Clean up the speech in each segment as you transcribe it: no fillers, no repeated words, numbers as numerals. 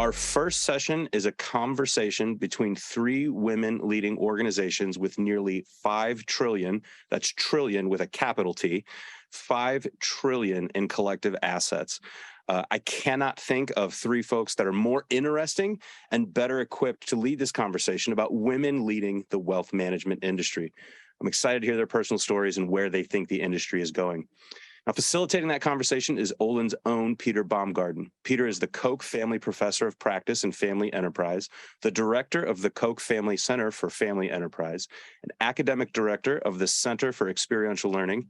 Our first session is a conversation between three women leading organizations with nearly 5 trillion, that's trillion with a capital T, 5 trillion in collective assets. I cannot think of three folks that are more interesting and better equipped to lead this conversation about women leading the wealth management industry. I'm excited to hear their personal stories and where they think the industry is going. Now, facilitating that conversation is Olin's own Peter Baumgarten. Peter is the Koch Family Professor of Practice and Family Enterprise, the director of the Koch Family Center for Family Enterprise, an academic director of the Center for Experiential Learning.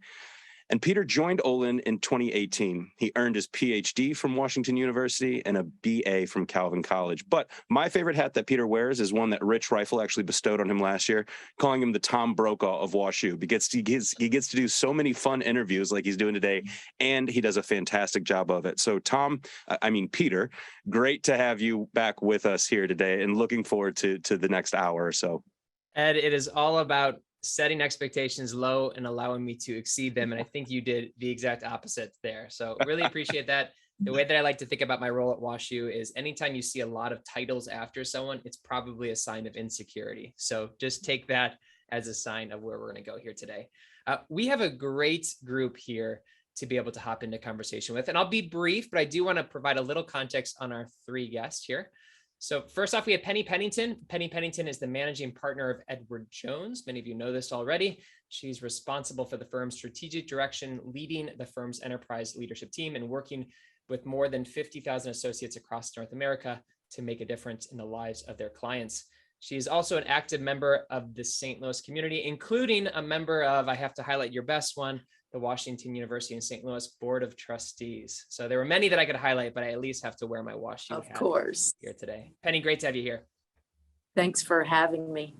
And Peter joined Olin in 2018. He earned his PhD from Washington University and a BA from Calvin College. But my favorite hat that Peter wears is one that Rich Rifle actually bestowed on him last year, calling him the Tom Brokaw of WashU. He gets to do so many fun interviews like he's doing today, and he does a fantastic job of it. So Peter, great to have you back with us here today, and looking forward to the next hour or so. Ed, it is all about setting expectations low and allowing me to exceed them. And I think you did the exact opposite there. So really appreciate that. The way that I like to think about my role at WashU is anytime you see a lot of titles after someone, it's probably a sign of insecurity. So just take that as a sign of where we're going to go here today. We have a great group here to be able to hop into conversation with, and I'll be brief, but I do want to provide a little context on our three guests here. So first off, we have Penny Pennington. Penny Pennington is the managing partner of Edward Jones. Many of you know this already. She's responsible for the firm's strategic direction, leading the firm's enterprise leadership team and working with more than 50,000 associates across North America to make a difference in the lives of their clients. She's also an active member of the St. Louis community, including a member of, I have to highlight your best one, the Washington University in St. Louis Board of Trustees. So there were many that I could highlight, but I at least have to wear my WashU hat here today. Penny, great to have you here. Thanks for having me.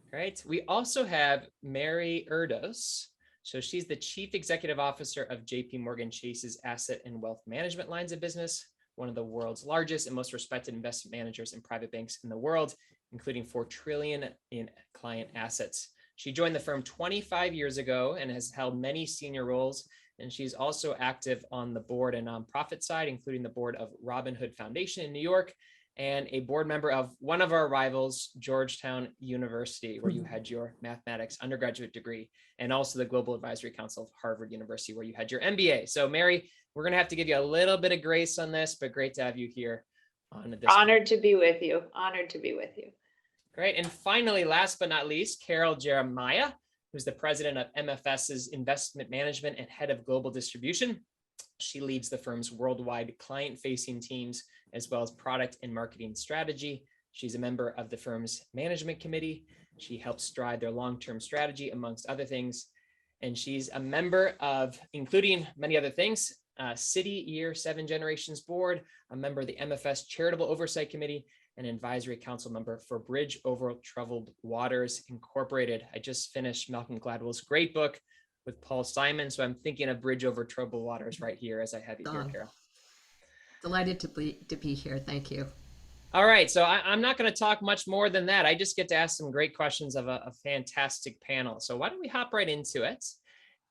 Great. We also have Mary Erdos. So she's the Chief Executive Officer of JP Morgan Chase's Asset and Wealth Management lines of business, one of the world's largest and most respected investment managers and private banks in the world, including $4 trillion in client assets. She joined the firm 25 years ago and has held many senior roles. And she's also active on the board and nonprofit side, including the board of Robin Hood Foundation in New York and a board member of one of our rivals, Georgetown University, where you had your mathematics undergraduate degree, and also the Global Advisory Council of Harvard University, where you had your MBA. So Mary, we're going to have to give you a little bit of grace on this, but great to have you here on this. Honored to be with you. Honored to be with you. Great. And finally, last but not least, Carol Jeremiah, who's the president of MFS's Investment Management and head of global distribution. She leads the firm's worldwide client-facing teams, as well as product and marketing strategy. She's a member of the firm's management committee. She helps drive their long-term strategy, amongst other things. And she's a member of, including many other things, Citi Year 7 Generations Board, a member of the MFS Charitable Oversight Committee, an advisory council member for Bridge Over Troubled Waters Incorporated. I just finished Malcolm Gladwell's great book with Paul Simon, so I'm thinking of Bridge Over Troubled Waters right here as I have you here, Carol. Delighted to be here. Thank you. All right, so I'm not going to talk much more than that. I just get to ask some great questions of a fantastic panel. So why don't we hop right into it?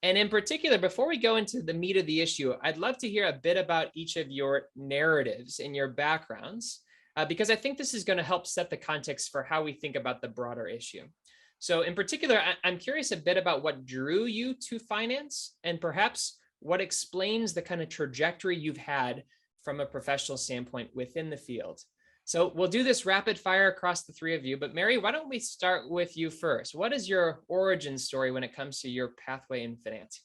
And in particular, before we go into the meat of the issue, I'd love to hear a bit about each of your narratives and your backgrounds. Because I think this is going to help set the context for how we think about the broader issue. So in particular, I'm curious a bit about what drew you to finance and perhaps what explains the kind of trajectory you've had from a professional standpoint within the field. So we'll do this rapid fire across the three of you, but Mary, why don't we start with you first? What is your origin story when it comes to your pathway in finance?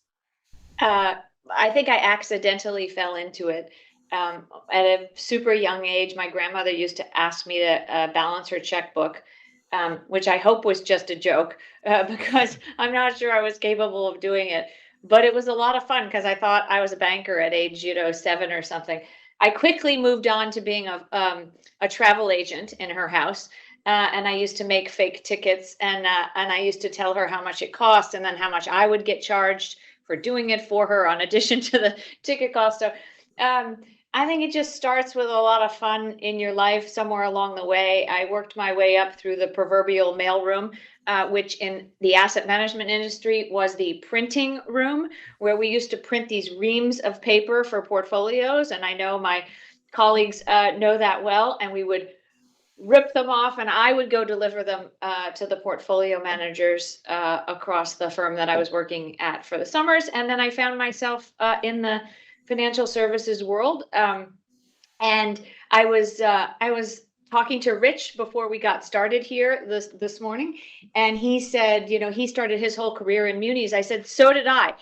I think I accidentally fell into it. At a super young age, my grandmother used to ask me to balance her checkbook, which I hope was just a joke because I'm not sure I was capable of doing it. But it was a lot of fun because I thought I was a banker at age 7 or something. I quickly moved on to being a travel agent in her house. And I used to make fake tickets and I used to tell her how much it cost and then how much I would get charged for doing it for her on addition to the ticket cost. So I think it just starts with a lot of fun in your life somewhere along the way. I worked my way up through the proverbial mailroom, which in the asset management industry was the printing room, where we used to print these reams of paper for portfolios. And I know my colleagues know that well, and we would rip them off, and I would go deliver them to the portfolio managers across the firm that I was working at for the summers. And then I found myself in the financial services world. And I was talking to Rich before we got started here this morning, and he said, you know, he started his whole career in munis. I said, so did I.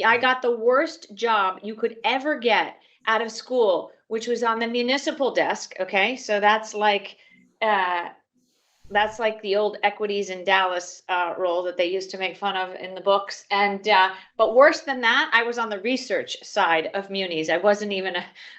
I got the worst job you could ever get out of school, which was on the municipal desk. Okay, so that's like the old equities in Dallas role that they used to make fun of in the books. And but worse than that, I was on the research side of munis. I wasn't even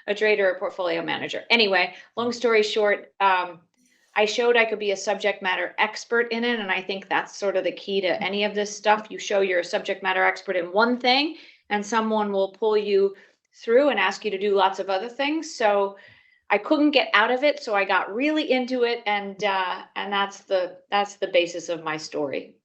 a trader or portfolio manager. Anyway, long story short, I showed I could be a subject matter expert in it. And I think that's sort of the key to any of this stuff. You show you're a subject matter expert in one thing, and someone will pull you through and ask you to do lots of other things. So I couldn't get out of it, so I got really into it, and that's the basis of my story.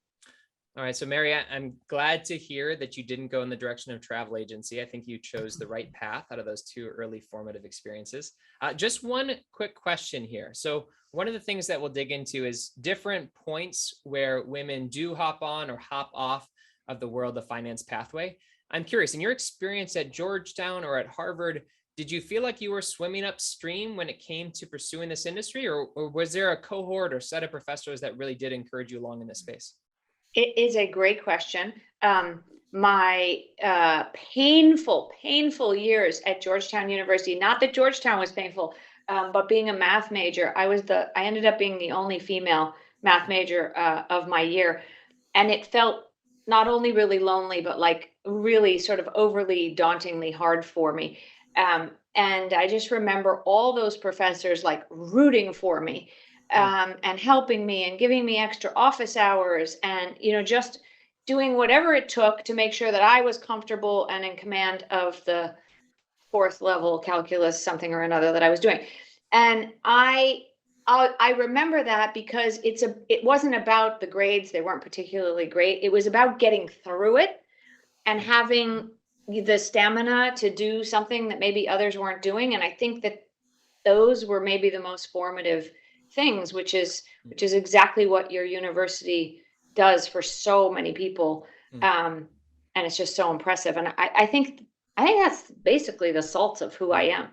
All right, so Mary, I'm glad to hear that you didn't go in the direction of travel agency. I think you chose the right path out of those two early formative experiences. Just one quick question here. So one of the things that we'll dig into is different points where women do hop on or hop off of the world of finance pathway. I'm curious, in your experience at Georgetown or at Harvard, did you feel like you were swimming upstream when it came to pursuing this industry, or was there a cohort or set of professors that really did encourage you along in this space? It is a great question. My painful years at Georgetown University, not that Georgetown was painful, but being a math major, I ended up being the only female math major of my year. And it felt not only really lonely, but like really sort of overly dauntingly hard for me. And I just remember all those professors like rooting for me, and helping me and giving me extra office hours, and, you know, just doing whatever it took to make sure that I was comfortable and in command of the fourth level calculus, something or another that I was doing. And I remember that because it wasn't about the grades. They weren't particularly great. It was about getting through it and having the stamina to do something that maybe others weren't doing. And I think that those were maybe the most formative things, which is exactly what your university does for so many people. And it's just so impressive. And I think that's basically the salt of who I am.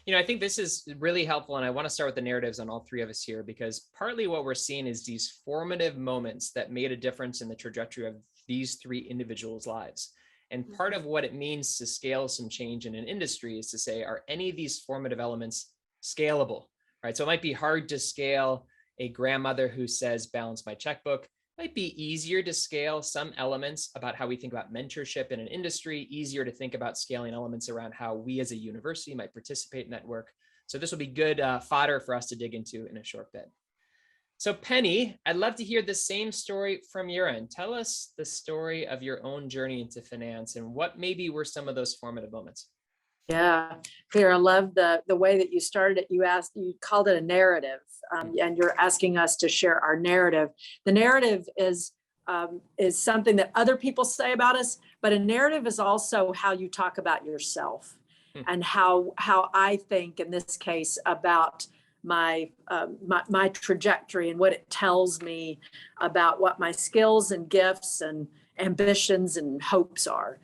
You know, I think this is really helpful. And I want to start with the narratives on all three of us here, because partly what we're seeing is these formative moments that made a difference in the trajectory of these three individuals' lives. And part of what it means to scale some change in an industry is to say, are any of these formative elements scalable, right? So it might be hard to scale a grandmother who says, balance my checkbook. It might be easier to scale some elements about how we think about mentorship in an industry, easier to think about scaling elements around how we as a university might participate in that work. So this will be good fodder for us to dig into in a short bit. So Penny, I'd love to hear the same story from your end. Tell us the story of your own journey into finance and what maybe were some of those formative moments. Yeah, Peter, I love the way that you started it. You called it a narrative, and you're asking us to share our narrative. The narrative is something that other people say about us, but a narrative is also how you talk about yourself, and how I think in this case about my trajectory and what it tells me about what my skills and gifts and ambitions and hopes are.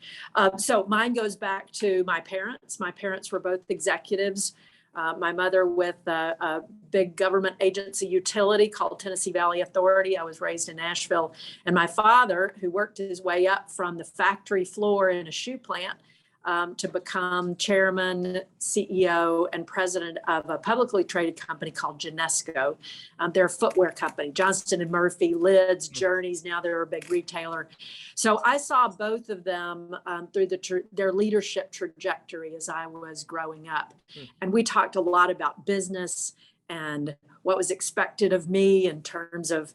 So mine goes back to my parents. My parents were both executives. My mother with a big government agency utility called Tennessee Valley Authority. I was raised in Nashville. And my father, who worked his way up from the factory floor in a shoe plant to become chairman, CEO, and president of a publicly traded company called Genesco. They're a footwear company, Johnston & Murphy, Lids, Journeys. Now they're a big retailer. So I saw both of them through their leadership trajectory as I was growing up. And we talked a lot about business and what was expected of me in terms of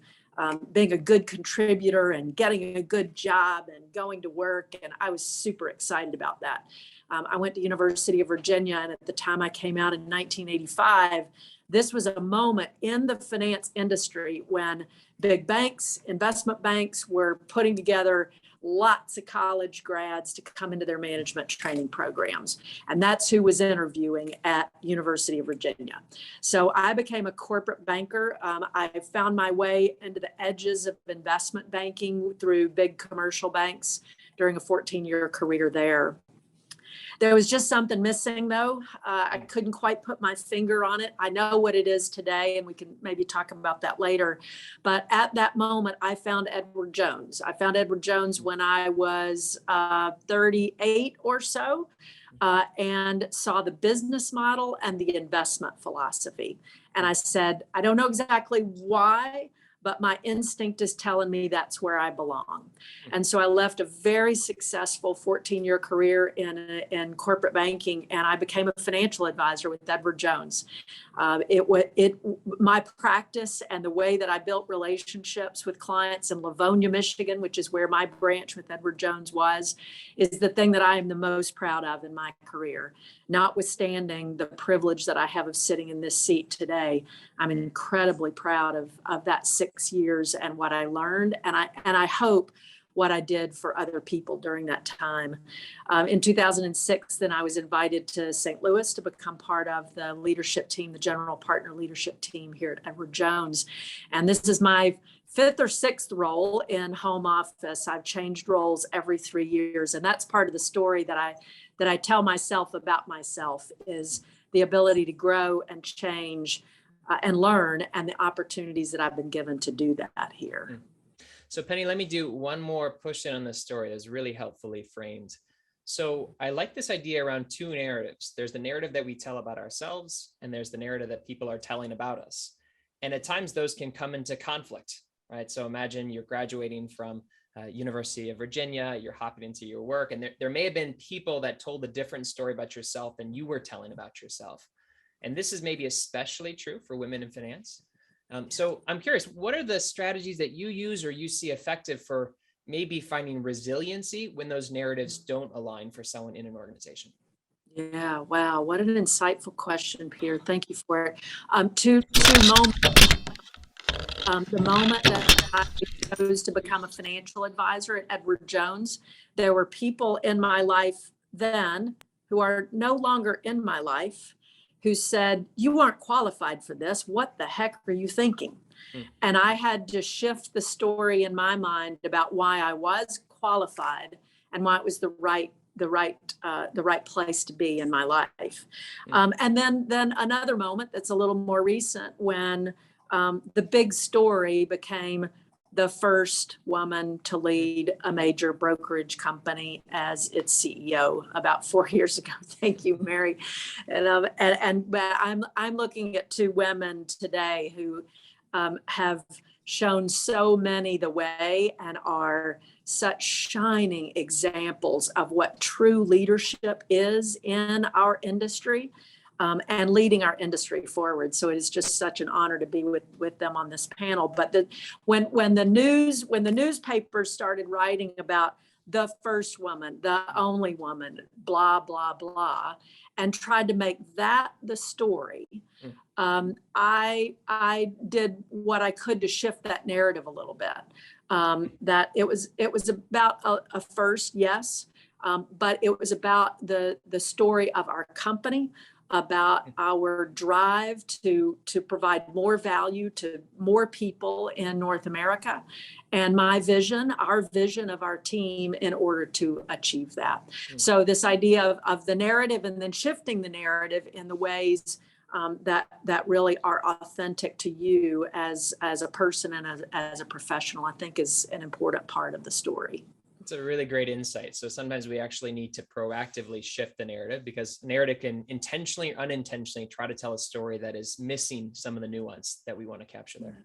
being a good contributor and getting a good job and going to work. And I was super excited about that. I went to University of Virginia, and at the time I came out in 1985, this was a moment in the finance industry when big banks, investment banks were putting together lots of college grads to come into their management training programs. And that's who was interviewing at University of Virginia. So I became a corporate banker. I found my way into the edges of investment banking through big commercial banks during a 14-year career there. There was just something missing, though. I couldn't quite put my finger on it. I know what it is today, and we can maybe talk about that later. But at that moment, I found Edward Jones. I found Edward Jones when I was 38 or so, and saw the business model and the investment philosophy. And I said, I don't know exactly why, but my instinct is telling me that's where I belong. And so I left a very successful 14-year career in corporate banking, and I became a financial advisor with Edward Jones. My practice and the way that I built relationships with clients in Livonia, Michigan, which is where my branch with Edward Jones was, is the thing that I am the most proud of in my career. Notwithstanding the privilege that I have of sitting in this seat today, I'm incredibly proud of that 6 years and what I learned, and I hope what I did for other people during that time. In 2006, then I was invited to St. Louis to become part of the leadership team, the general partner leadership team here at Edward Jones. And this is my 5th or 6th role in home office. I've changed roles every 3 years. And that's part of the story that I tell myself about myself, is the ability to grow and change and learn, and the opportunities that I've been given to do that here. So Penny, let me do one more push in on this story that's really helpfully framed. So I like this idea around 2 narratives. There's the narrative that we tell about ourselves, and there's the narrative that people are telling about us. And at times those can come into conflict, right? So imagine you're graduating from University of Virginia, you're hopping into your work, and there may have been people that told a different story about yourself than you were telling about yourself. And this is maybe especially true for women in finance. So I'm curious, what are the strategies that you use or you see effective for maybe finding resiliency when those narratives don't align for someone in an organization? Yeah, wow, what an insightful question, Peter. Thank you for it. Two moments. The moment that I chose to become a financial advisor at Edward Jones, there were people in my life then who are no longer in my life who said, you aren't qualified for this. What the heck are you thinking? And I had to shift the story in my mind about why I was qualified and why it was the right place to be in my life. And then another moment that's a little more recent, when the big story became the first woman to lead a major brokerage company as its CEO about 4 years ago. Thank you, Mary. And I'm looking at 2 women today who have shown so many the way and are such shining examples of what true leadership is in our industry. And leading our industry forward. So it is just such an honor to be with them on this panel. But when the newspapers started writing about the first woman, the only woman, blah, blah, blah, and tried to make that the story, I did what I could to shift that narrative a little bit. That it was about a first, yes, but it was about the story of our company, about our drive to provide more value to more people in North America, and our vision of our team in order to achieve that. So this idea of the narrative, and then shifting the narrative in the ways that really are authentic to you as a person and as a professional, I think is an important part of the story. It's a really great insight. So sometimes we actually need to proactively shift the narrative, because narrative can intentionally or unintentionally try to tell a story that is missing some of the nuance that we want to capture there.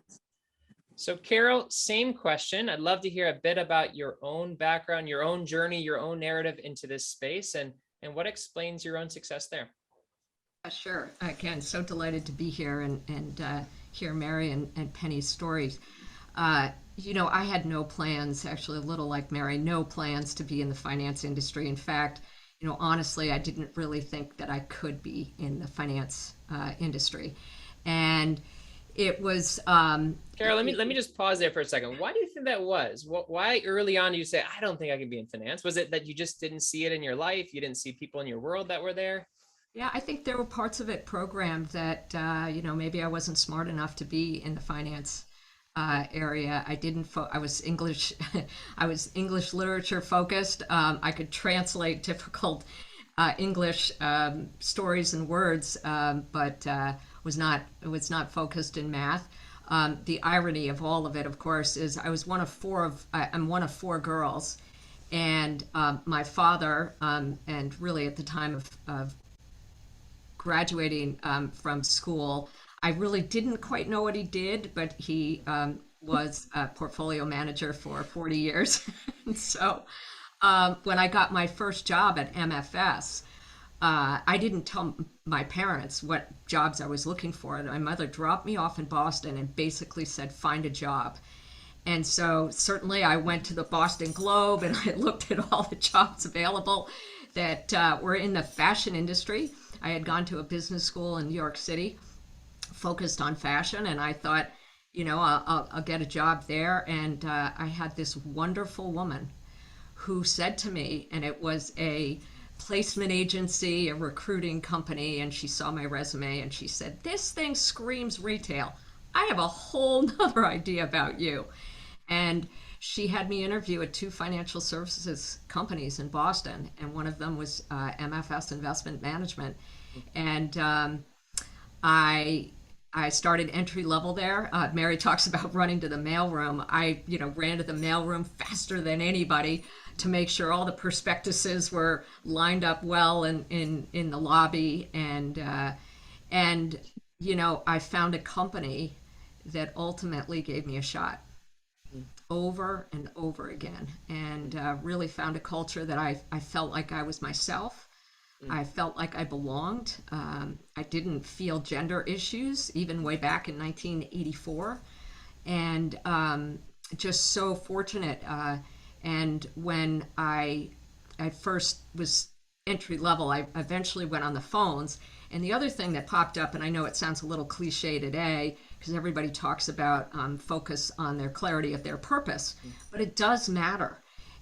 So Carol, same question. I'd love to hear a bit about your own background, your own journey, your own narrative into this space, and what explains your own success there. Sure. Again, so delighted to be here and hear Mary and Penny's stories. I had no plans, actually a little like Mary, no plans to be in the finance industry. In fact, honestly, I didn't really think that I could be in the finance industry. And it was... Carol, let me just pause there for a second. Why do you think that was? Why early on you say, I don't think I can be in finance? Was it that you just didn't see it in your life? You didn't see people in your world that were there? Yeah, I think there were parts of it programmed that, maybe I wasn't smart enough to be in the finance area. I didn't, I was English, I was English literature focused. I could translate difficult English stories and words, but was not focused in math. The irony of all of it, of course, is I'm one of four girls, and my father, and really at the time of graduating from school, I really didn't quite know what he did, but he was a portfolio manager for 40 years. And so when I got my first job at MFS, I didn't tell my parents what jobs I was looking for. My mother dropped me off in Boston and basically said, find a job. And so certainly I went to the Boston Globe and I looked at all the jobs available that were in the fashion industry. I had gone to a business school in New York City focused on fashion, and I thought, I'll get a job there. And I had this wonderful woman who said to me, and it was a placement agency, a recruiting company, and she saw my resume and she said, this thing screams retail. I have a whole nother idea about you. And she had me interview at two financial services companies in Boston, and one of them was MFS Investment Management. And I started entry level there. Mary talks about running to the mailroom. I, ran to the mailroom faster than anybody to make sure all the prospectuses were lined up well in the lobby. And I found a company that ultimately gave me a shot over and over again, and really found a culture that I felt like I was myself. I felt like I belonged. I didn't feel gender issues, even way back in 1984. And just so fortunate. And when I first was entry level, I eventually went on the phones. And the other thing that popped up, and I know it sounds a little cliche today, because everybody talks about focus on their clarity of their purpose, but it does matter.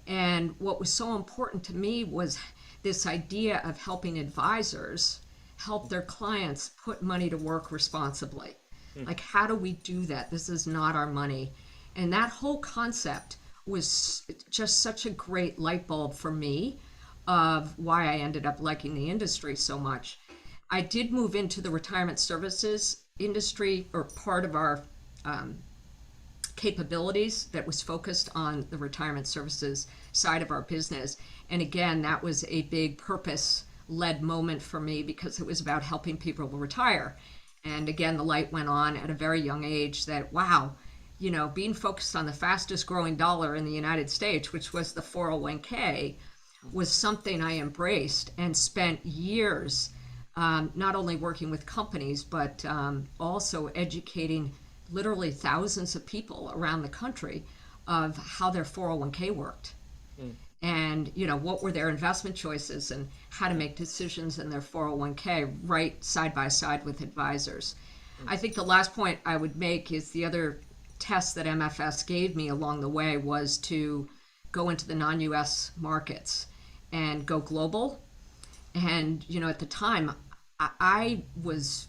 And what was so important to me was this idea of helping advisors help their clients put money to work responsibly. Like, how do we do that? This is not our money. And that whole concept was just such a great light bulb for me of why I ended up liking the industry so much. I did move into the retirement services industry, or part of our capabilities that was focused on the retirement services side of our business. And again, that was a big purpose-led moment for me, because it was about helping people retire. And again, the light went on at a very young age that, wow, being focused on the fastest growing dollar in the United States, which was the 401k, was something I embraced and spent years not only working with companies, but also educating literally thousands of people around the country of how their 401k worked. And what were their investment choices and how to make decisions in their 401k right side by side with advisors. I think the last point I would make is the other test that MFS gave me along the way was to go into the non-US markets and go global. And at the time I was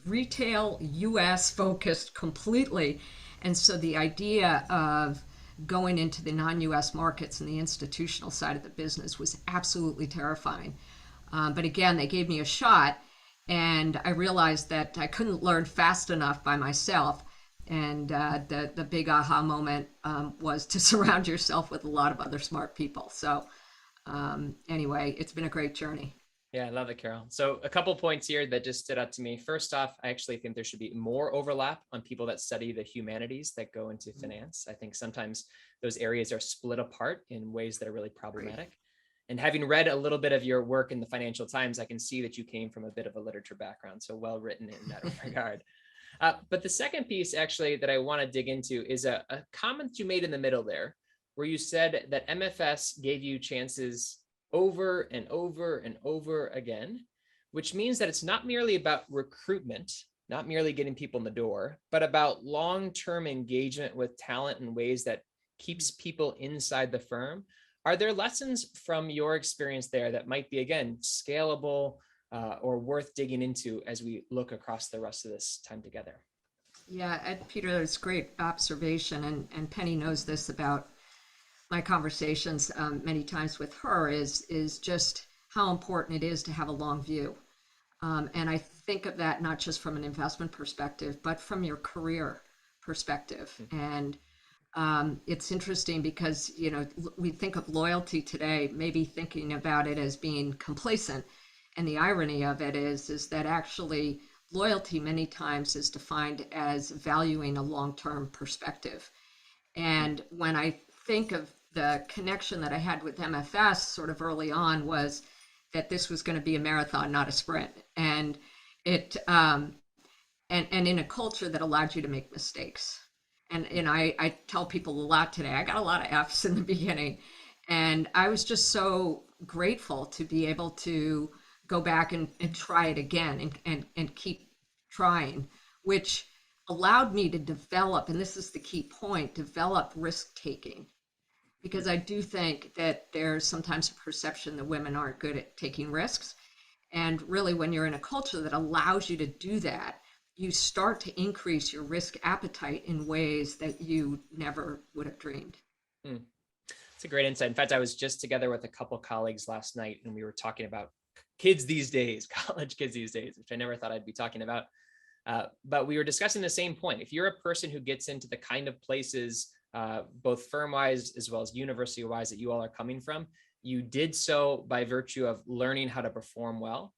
retail US focused completely. And so the idea of going into the non-US markets and the institutional side of the business was absolutely terrifying. But again, they gave me a shot, and I realized that I couldn't learn fast enough by myself. And the big aha moment was to surround yourself with a lot of other smart people. So anyway, it's been a great journey. Yeah, I love it, Carol. So a couple points here that just stood out to me. First off, I actually think there should be more overlap on people that study the humanities that go into finance. I think sometimes those areas are split apart in ways that are really problematic. And having read a little bit of your work in the Financial Times, I can see that you came from a bit of a literature background. So well written in that regard. But the second piece actually that I want to dig into is a comment you made in the middle there, where you said that MFS gave you chances over and over and over again, which means that it's not merely about recruitment, not merely getting people in the door, but about long-term engagement with talent in ways that keeps people inside the firm. Are there lessons from your experience there that might be, again, scalable or worth digging into as we look across the rest of this time together? Yeah, Peter, that's great observation, and Penny knows this about my conversations many times with her, is just how important it is to have a long view. And I think of that not just from an investment perspective, but from your career perspective. And it's interesting because, you know, we think of loyalty today, maybe thinking about it as being complacent. And the irony of it is that actually loyalty many times is defined as valuing a long-term perspective. And when I think of the connection that I had with MFS sort of early on, was that this was going to be a marathon, not a sprint. And it and in a culture that allowed you to make mistakes. And I tell people a lot today, I got a lot of F's in the beginning. And I was just so grateful to be able to go back and try it again and keep trying, which allowed me to develop, and this is the key point, develop risk taking. Because I do think that there's sometimes a perception that women aren't good at taking risks. And really, when you're in a culture that allows you to do that, you start to increase your risk appetite in ways that you never would have dreamed. It's a great insight. In fact, I was just together with a couple colleagues last night, and we were talking about kids these days, college kids these days, which I never thought I'd be talking about. But we were discussing the same point. If you're a person who gets into the kind of places, both firm-wise as well as university-wise, that you all are coming from, you did so by virtue of learning how to perform well.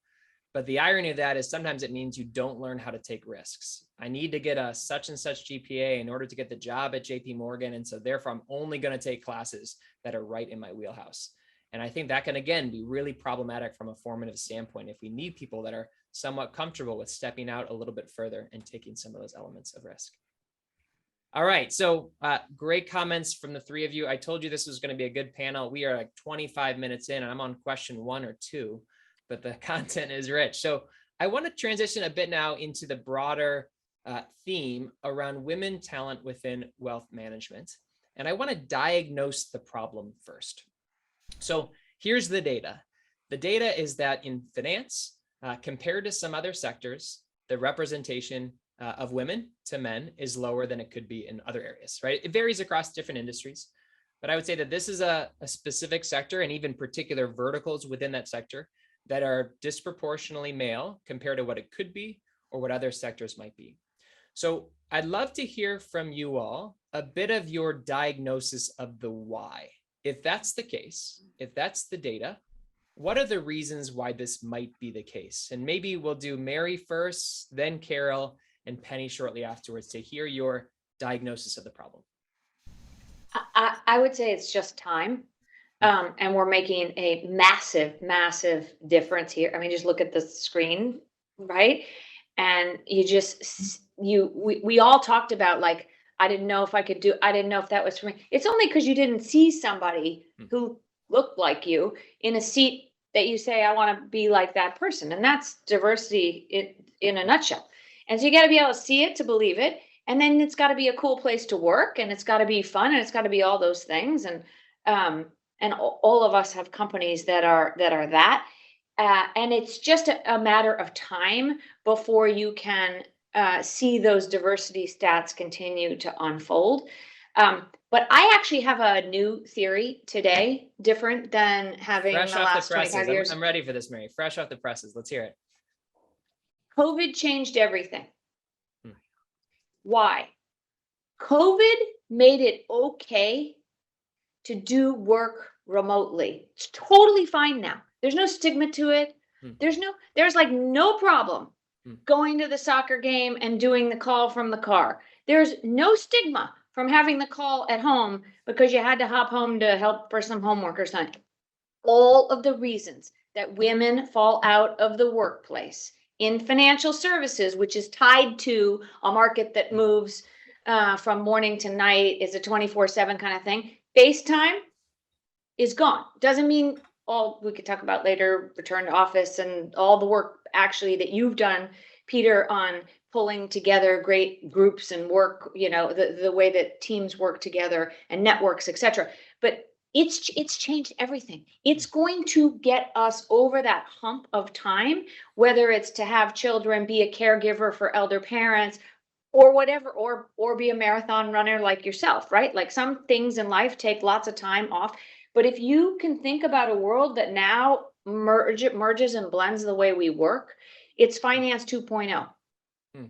But the irony of that is sometimes it means you don't learn how to take risks. I need to get a such and such GPA in order to get the job at JP Morgan. And so therefore, I'm only going to take classes that are right in my wheelhouse. And I think that can, again, be really problematic from a formative standpoint if we need people that are somewhat comfortable with stepping out a little bit further and taking some of those elements of risk. All right, so great comments from the three of you. I told you this was going to be a good panel. We are like 25 minutes in, and I'm on question 1 or 2, but the content is rich. So I want to transition a bit now into the broader theme around women talent within wealth management. And I want to diagnose the problem first. So here's the data. The data is that in finance, compared to some other sectors, the representation of women to men is lower than it could be in other areas, right? It varies across different industries, but I would say that this is a specific sector and even particular verticals within that sector that are disproportionately male compared to what it could be or what other sectors might be. So I'd love to hear from you all a bit of your diagnosis of the why. If that's the case, if that's the data, what are the reasons why this might be the case? And maybe we'll do Mary first, then Carol, and Penny shortly afterwards to hear your diagnosis of the problem. I would say it's just time. And we're making a massive, massive difference here. I mean, just look at the screen, right? And we all talked about, like, I didn't know if that was for me. It's only because you didn't see somebody who looked like you in a seat that you say, I want to be like that person. And that's diversity in a nutshell. And so you got to be able to see it to believe it. And then it's got to be a cool place to work, and it's got to be fun, and it's got to be all those things. And all of us have companies that are that. And it's just a matter of time before you can see those diversity stats continue to unfold. But I actually have a new theory today, different than having Fresh the off last the presses. 25 years. I'm ready for this, Mary. Fresh off the presses. Let's hear it. COVID changed everything. Why? COVID made it okay to do work remotely. It's totally fine now. There's no stigma to it. There's like no problem going to the soccer game and doing the call from the car. There's no stigma from having the call at home because you had to hop home to help for some homework or something. All of the reasons that women fall out of the workplace in financial services, which is tied to a market that moves from morning to night, is a 24/7 kind of thing. FaceTime is gone. Doesn't mean all we could talk about later, return to office and all the work actually that you've done, Peter, on pulling together great groups and work, the way that teams work together and networks, etc. But it's changed everything. It's going to get us over that hump of time, whether it's to have children, be a caregiver for elder parents, or whatever, or be a marathon runner like yourself, right? Like some things in life take lots of time off. But if you can think about a world that now merges and blends the way we work, it's finance 2.0.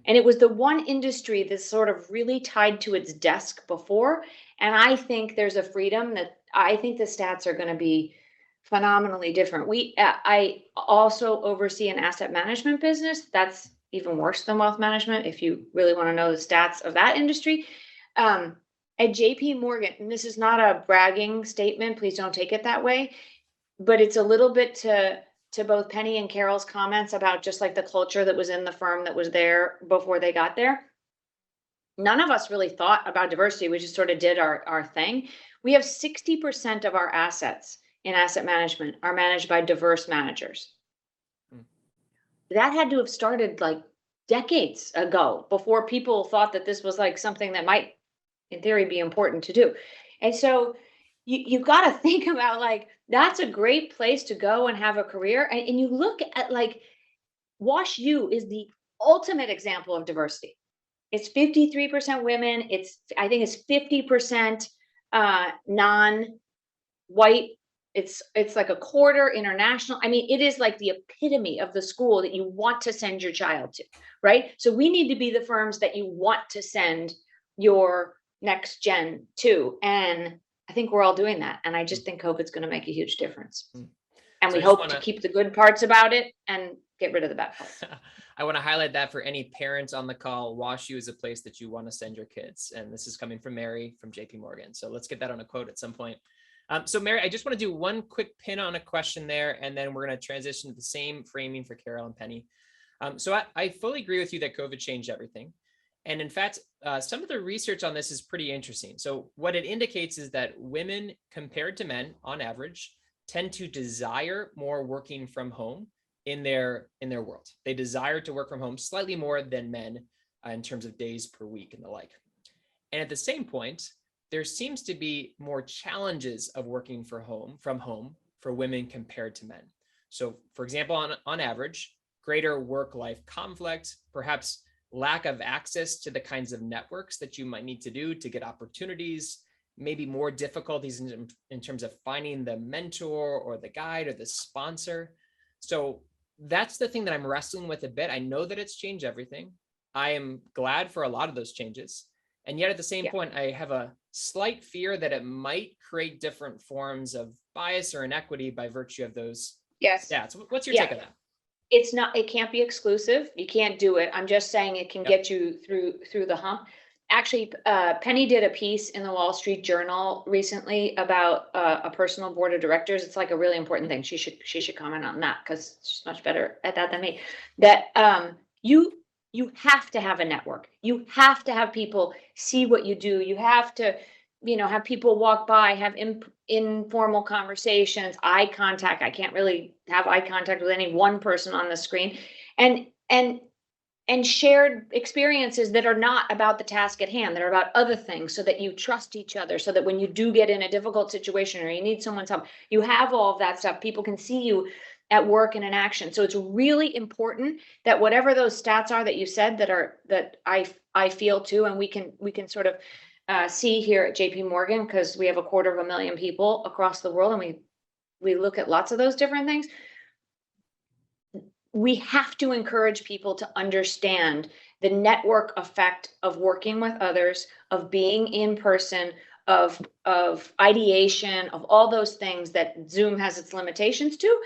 And it was the one industry that's sort of really tied to its desk before. And I think there's a freedom that I think the stats are going to be phenomenally different. I also oversee an asset management business. That's even worse than wealth management, if you really want to know the stats of that industry. At JP Morgan, and this is not a bragging statement, please don't take it that way, but it's a little bit to both Penny and Carol's comments about just like the culture that was in the firm that was there before they got there. None of us really thought about diversity. We just sort of did our thing. We have 60% of our assets in asset management are managed by diverse managers. That had to have started like decades ago, before people thought that this was like something that might, in theory, be important to do. And so you've got to think about like, that's a great place to go and have a career. And you look at like, Wash U is the ultimate example of diversity. It's 53% women. I think it's 50% non-white. It's like a quarter international. I mean, it is like the epitome of the school that you want to send your child to, right? So we need to be the firms that you want to send your next gen to. And I think we're all doing that. And I just think COVID's going to make a huge difference. And we hope to keep the good parts about it and get rid of the bad parts. I want to highlight that for any parents on the call. Wash U is a place that you want to send your kids. And this is coming from Mary from JP Morgan. So let's get that on a quote at some point. So Mary, I just want to do one quick pin on a question there, and then we're going to transition to the same framing for Carol and Penny. So I fully agree with you that COVID changed everything. And in fact, some of the research on this is pretty interesting. So what it indicates is that women compared to men on average tend to desire more working from home in their world. They desire to work from home slightly more than men in terms of days per week and the like. And at the same point, there seems to be more challenges of working from home for women compared to men. So for example, on average, greater work-life conflict, perhaps lack of access to the kinds of networks that you might need to do to get opportunities, maybe more difficulties in terms of finding the mentor or the guide or the sponsor. So that's the thing that I'm wrestling with a bit. I know that it's changed everything. I am glad for a lot of those changes. And yet at the same point, I have a slight fear that it might create different forms of bias or inequity by virtue of those stats. What's your take on that? It can't be exclusive. You can't do it. I'm just saying it can get you through the hump. Actually, Penny did a piece in the Wall Street Journal recently about a personal board of directors. It's like a really important thing. She should comment on that because she's much better at that than me. That you have to have a network. You have to have people see what you do. You have to, have people walk by, have informal conversations, eye contact. I can't really have eye contact with any one person on the screen, and shared experiences that are not about the task at hand, that are about other things, so that you trust each other, so that when you do get in a difficult situation or you need someone's help, you have all of that stuff. People can see you at work and in action. So it's really important that whatever those stats are that you said that I feel too, and we can sort of see here at JP Morgan, because we have 250,000 people across the world, and we look at lots of those different things. We have to encourage people to understand the network effect of working with others, of being in person, of ideation, of all those things that Zoom has its limitations to,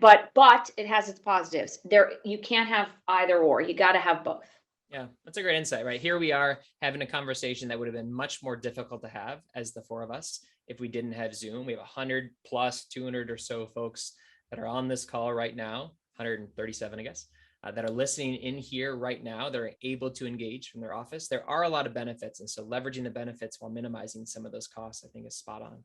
but it has its positives. You can't have either or. You got to have both. Yeah, that's a great insight, right? Here we are having a conversation that would have been much more difficult to have as the four of us if we didn't have Zoom. We have 100 plus 200 or so folks that are on this call right now, 137, I guess, that are listening in here right now. They're able to engage from their office. There are a lot of benefits. And so leveraging the benefits while minimizing some of those costs, I think, is spot on.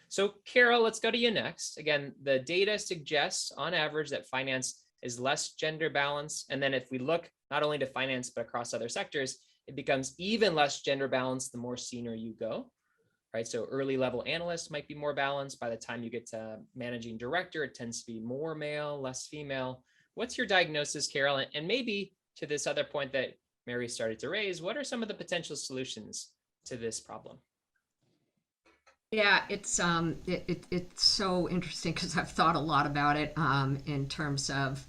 So Carol, let's go to you next. Again, the data suggests on average that finance is less gender balanced. And then if we look not only to finance, but across other sectors, it becomes even less gender balanced the more senior you go, right? So early level analyst might be more balanced. By the time you get to managing director, it tends to be more male, less female. What's your diagnosis, Carol? And maybe to this other point that Mary started to raise, what are some of the potential solutions to this problem? Yeah, it's so interesting because I've thought a lot about it in terms of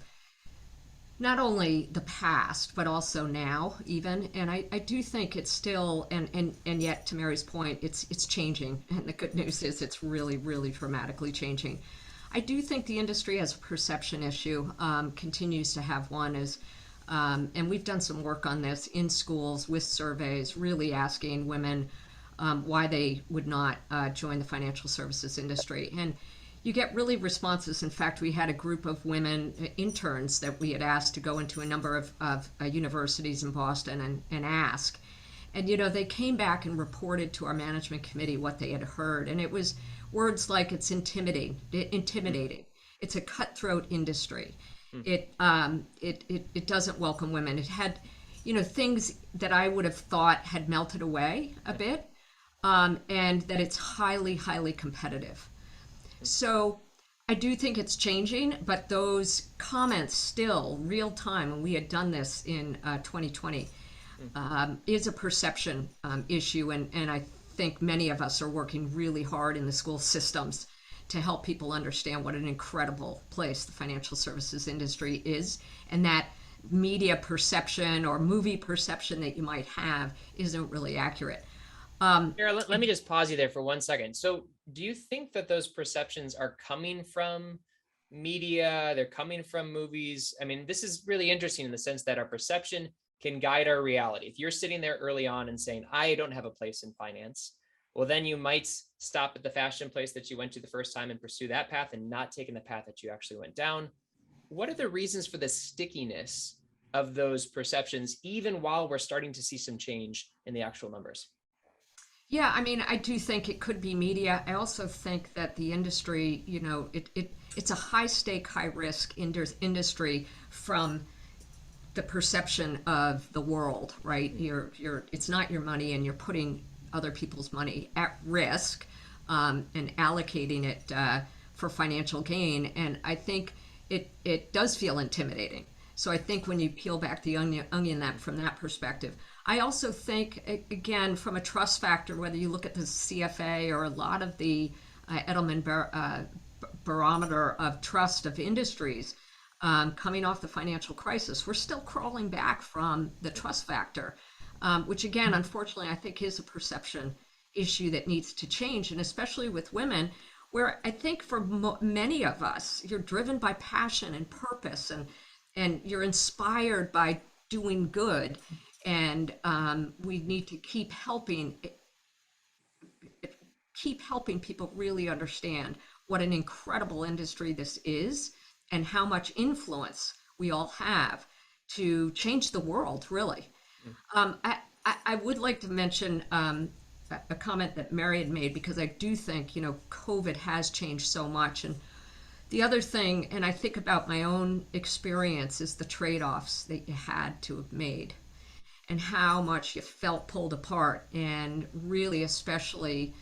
not only the past but also now even, and I do think it's still, and yet to Mary's point, it's changing, and the good news is it's really really dramatically changing. I do think the industry has a perception issue, continues to have one, as and we've done some work on this in schools with surveys really asking women why they would not join the financial services industry. And you get really responses. In fact, we had a group of women interns that we had asked to go into a number of universities in Boston and ask. And, they came back and reported to our management committee what they had heard. And it was words like it's intimidating. It's a cutthroat industry. It doesn't welcome women. It had, things that I would have thought had melted away a bit, and that it's highly, highly competitive. So I do think it's changing, but those comments still real time, and we had done this in 2020, is a perception issue. And I think many of us are working really hard in the school systems to help people understand what an incredible place the financial services industry is, and that media perception or movie perception that you might have isn't really accurate. Sarah, let me just pause you there for 1 second. So do you think that those perceptions are coming from media? They're coming from movies? I mean, this is really interesting in the sense that our perception can guide our reality. If you're sitting there early on and saying, I don't have a place in finance, well, then you might stop at the fashion place that you went to the first time and pursue that path and not taking the path that you actually went down. What are the reasons for the stickiness of those perceptions, even while we're starting to see some change in the actual numbers? Yeah, I mean, I do think it could be media. I also think that the industry, it's a high stake, high risk industry from the perception of the world, right? It's not your money, and you're putting other people's money at risk, and allocating it for financial gain. And I think it does feel intimidating. So I think when you peel back the onion that from that perspective, I also think, again, from a trust factor, whether you look at the CFA or a lot of the Edelman barometer of trust of industries, coming off the financial crisis, we're still crawling back from the trust factor, which again, unfortunately, I think is a perception issue that needs to change. And especially with women, where I think for many of us, you're driven by passion and purpose, and you're inspired by doing good. And we need to keep helping people really understand what an incredible industry this is, and how much influence we all have to change the world, really. I would like to mention a comment that Mary had made, because I do think, COVID has changed so much. And the other thing, and I think about my own experience, is the trade-offs that you had to have made, and how much you felt pulled apart, and really especially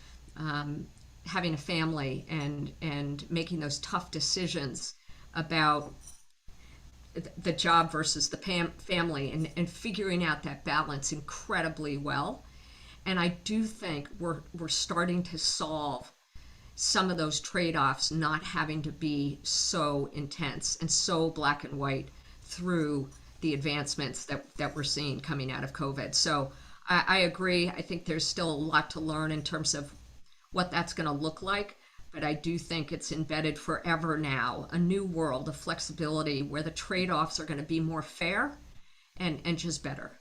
having a family and making those tough decisions about the job versus the family, and figuring out that balance incredibly well. And I do think we're starting to solve some of those trade-offs, not having to be so intense and so black and white through the advancements that we're seeing coming out of COVID. So I agree. I think there's still a lot to learn in terms of what that's going to look like. But I do think it's embedded forever now, a new world of flexibility where the trade-offs are going to be more fair and just better.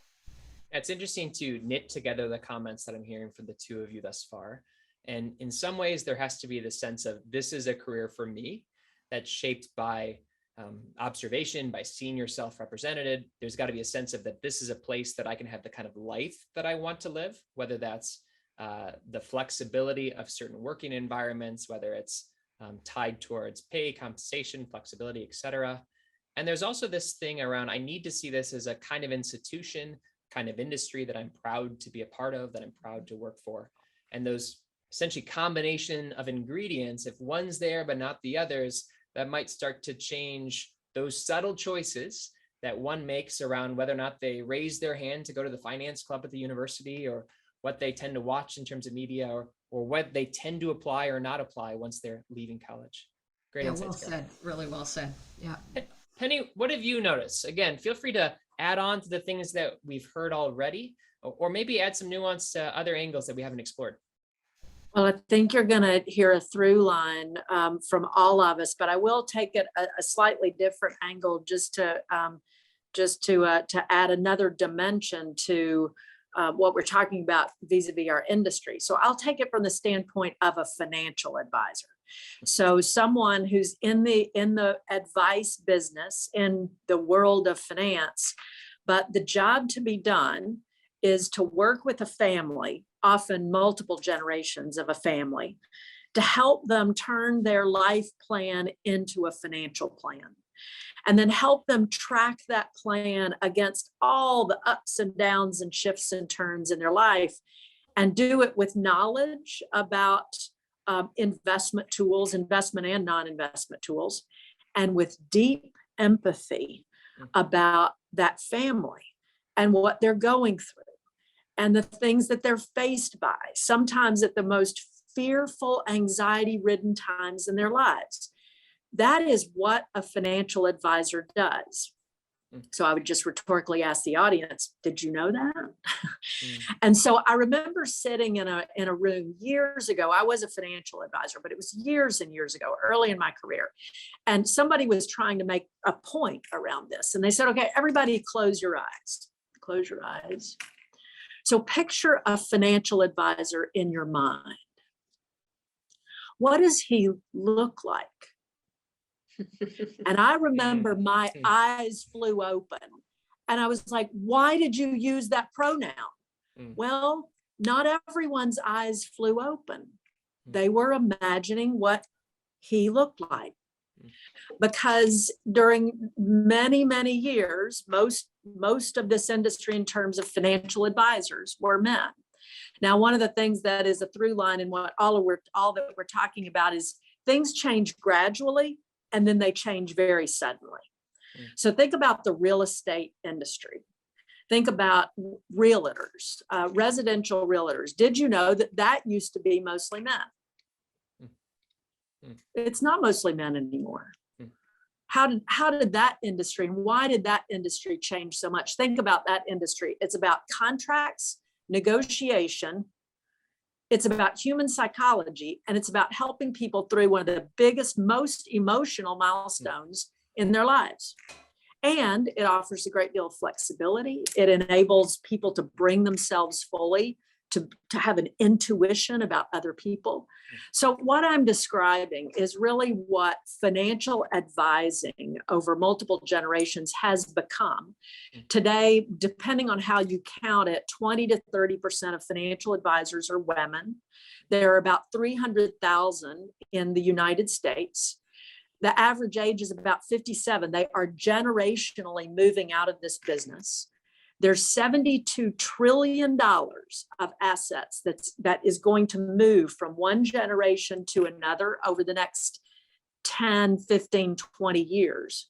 It's interesting to knit together the comments that I'm hearing from the two of you thus far. And in some ways, there has to be the sense of, this is a career for me that's shaped by observation, by seeing yourself represented. There's got to be a sense of that this is a place that I can have the kind of life that I want to live, whether that's the flexibility of certain working environments, whether it's tied towards pay, compensation, flexibility, et cetera. And there's also this thing around, I need to see this as a kind of institution, kind of industry that I'm proud to be a part of, that I'm proud to work for. And those essentially combination of ingredients, if one's there but not the others, that might start to change those subtle choices that one makes around whether or not they raise their hand to go to the finance club at the university, or what they tend to watch in terms of media, or what they tend to apply or not apply once they're leaving college. Great Yeah, insights, well Karen. said. Really well said. Yeah. Penny, what have you noticed? Again, feel free to add on to the things that we've heard already, or maybe add some nuance to other angles that we haven't explored. Well, I think you're going to hear a through line from all of us, but I will take it a slightly different angle just to add another dimension to what we're talking about vis-a-vis our industry. So I'll take it from the standpoint of a financial advisor. So someone who's in the advice business, in the world of finance, but the job to be done is to work with a family, often multiple generations of a family, to help them turn their life plan into a financial plan, and then help them track that plan against all the ups and downs and shifts and turns in their life, and do it with knowledge about investment tools, investment and non-investment tools, and with deep empathy about that family and what they're going through and the things that they're faced by, sometimes at the most fearful, anxiety-ridden times in their lives. That is what a financial advisor does. So I would just rhetorically ask the audience, did you know that? And so I remember sitting in a room years ago. I was a financial advisor, but it was years and years ago, early in my career. And somebody was trying to make a point around this. And they said, okay, everybody close your eyes. Close your eyes. So picture a financial advisor in your mind. What does he look like? And I remember my eyes flew open and I was like, why did you use that pronoun? Well, not everyone's eyes flew open. They were imagining what he looked like. Because during many, many years, most of this industry in terms of financial advisors were men. Now, one of the things that is a through line in what all that we're talking about is things change gradually, and then they change very suddenly. So think about the real estate industry. Think about realtors, residential realtors. Did you know that used to be mostly men? It's not mostly men anymore. How did that industry, and why did that industry change so much? Think about that industry. It's about contracts, negotiation. It's about human psychology, and it's about helping people through one of the biggest, most emotional milestones in their lives. And it offers a great deal of flexibility. It enables people to bring themselves fully, to have an intuition about other people. So what I'm describing is really what financial advising over multiple generations has become. Today, depending on how you count it, 20 to 30% of financial advisors are women. There are about 300,000 in the United States. The average age is about 57. They are generationally moving out of this business. There's $72 trillion of assets that is going to move from one generation to another over the next 10, 15, 20 years.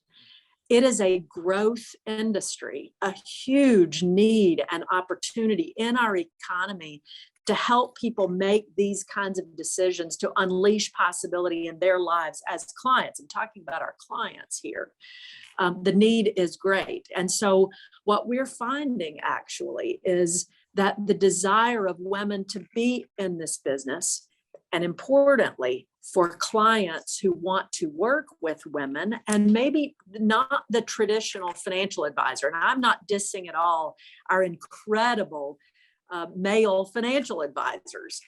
It is a growth industry, a huge need and opportunity in our economy to help people make these kinds of decisions, to unleash possibility in their lives as clients. I'm talking about our clients here. The need is great. And so what we're finding actually is that the desire of women to be in this business, and importantly, for clients who want to work with women and maybe not the traditional financial advisor. And I'm not dissing at all our incredible male financial advisors.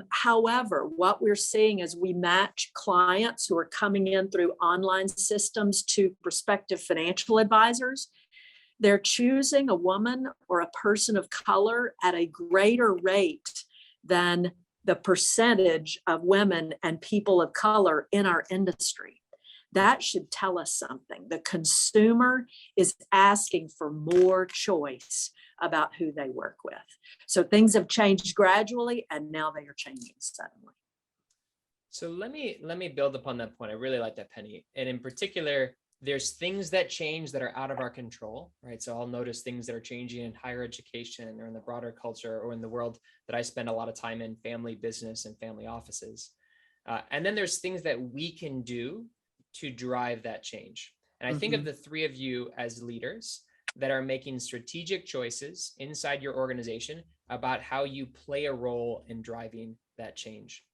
However, what we're seeing is we match clients who are coming in through online systems to prospective financial advisors. They're choosing a woman or a person of color at a greater rate than the percentage of women and people of color in our industry. that should tell us something. The consumer is asking for more choice about who they work with. So things have changed gradually, and now they are changing suddenly. So let me build upon that point. I really like that, Penny. And in particular, there's things that change that are out of our control, right? So I'll notice things that are changing in higher education or in the broader culture or in the world that I spend a lot of time in, family business and family offices. And then there's things that we can do to drive that change. And I think of the three of you as leaders that are making strategic choices inside your organization about how you play a role in driving that change.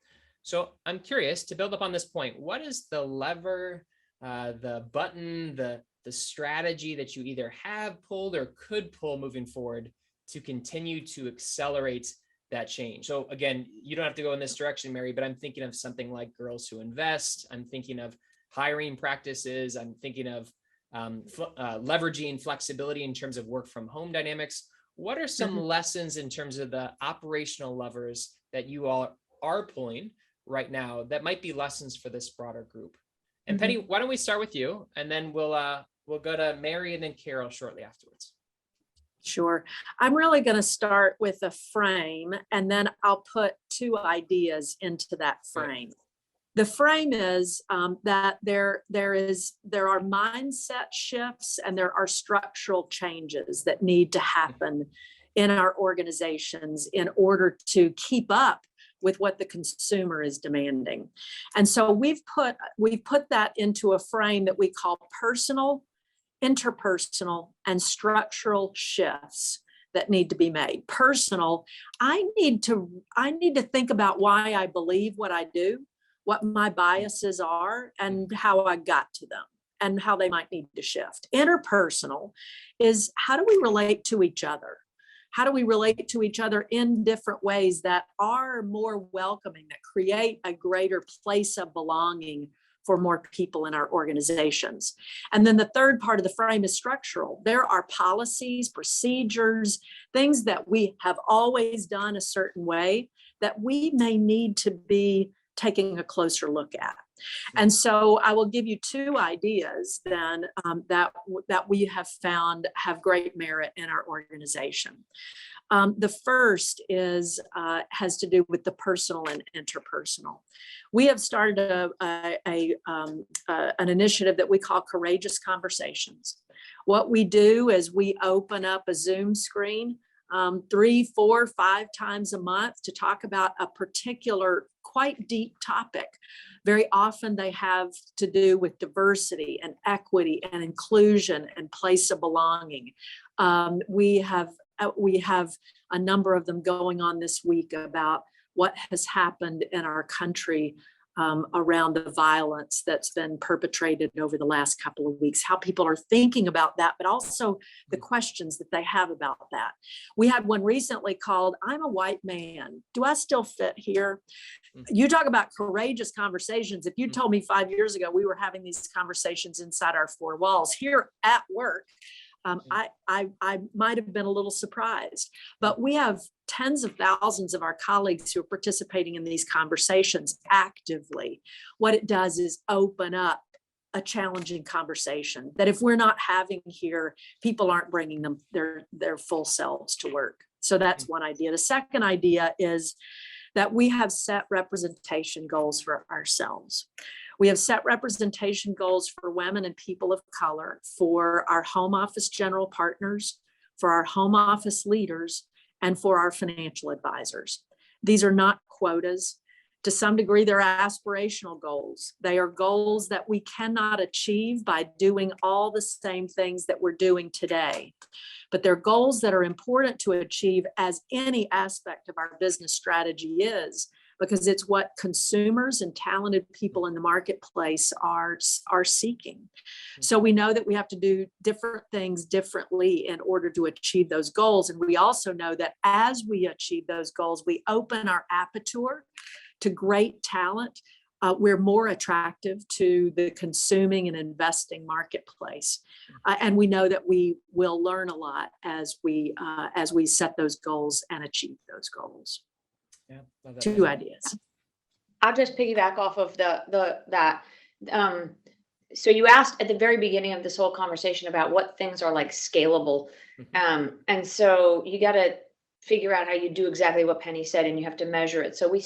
So I'm curious, to build up on this point, what is the lever, the button, the strategy that you either have pulled or could pull moving forward to continue to accelerate that change? So again, you don't have to go in this direction, Mary, but I'm thinking of something like Girls Who Invest. I'm thinking of hiring practices. I'm thinking of leveraging flexibility in terms of work from home dynamics. What are some lessons in terms of the operational levers that you all are pulling right now that might be lessons for this broader group? And Penny, why don't we start with you, and then we'll go to Mary and then Carol shortly afterwards. Sure. I'm really going to start with a frame, and then I'll put two ideas into that frame. The frame is that there are mindset shifts and there are structural changes that need to happen in our organizations in order to keep up with what the consumer is demanding. And so we've put that into a frame that we call personal, interpersonal, and structural shifts that need to be made. Personal, I need to think about why I believe what I do, what my biases are, and how I got to them, and how they might need to shift. Interpersonal is, how do we relate to each other? How do we relate to each other in different ways that are more welcoming, that create a greater place of belonging for more people in our organizations? And then the third part of the frame is structural. There are policies, procedures, things that we have always done a certain way that we may need to be taking a closer look at. And so I will give you two ideas then that we have found have great merit in our organization. The first is has to do with the personal and interpersonal. We have started an initiative that we call Courageous Conversations. What we do is we open up a Zoom screen 3, 4, 5 times a month to talk about a particular quite deep topic. Very often they have to do with diversity and equity and inclusion and place of belonging. We have a number of them going on this week about what has happened in our country around the violence that's been perpetrated over the last couple of weeks, how people are thinking about that, but also the questions that they have about that. We had one recently called, "I'm a white man. Do I still fit here?" You talk about courageous conversations. If you told me 5 years ago we were having these conversations inside our four walls here at work, I might have been a little surprised, but we have tens of thousands of our colleagues who are participating in these conversations actively. What it does is open up a challenging conversation that if we're not having here, people aren't bringing them their full selves to work. So that's one idea. The second idea is that we have set representation goals for ourselves. We have set representation goals for women and people of color, for our home office general partners, for our home office leaders, and for our financial advisors. These are not quotas. To some degree, they're aspirational goals. They are goals that we cannot achieve by doing all the same things that we're doing today. But they're goals that are important to achieve, as any aspect of our business strategy is, because it's what consumers and talented people in the marketplace are seeking. So we know that we have to do different things differently in order to achieve those goals. And we also know that as we achieve those goals, we open our aperture to great talent. We're more attractive to the consuming and investing marketplace. And we know that we will learn a lot as we set those goals and achieve those goals. Yeah, two ideas. I'll just piggyback off of that. so you asked at the very beginning of this whole conversation about what things are like scalable. And so you got to figure out how you do exactly what Penny said, and you have to measure it. So we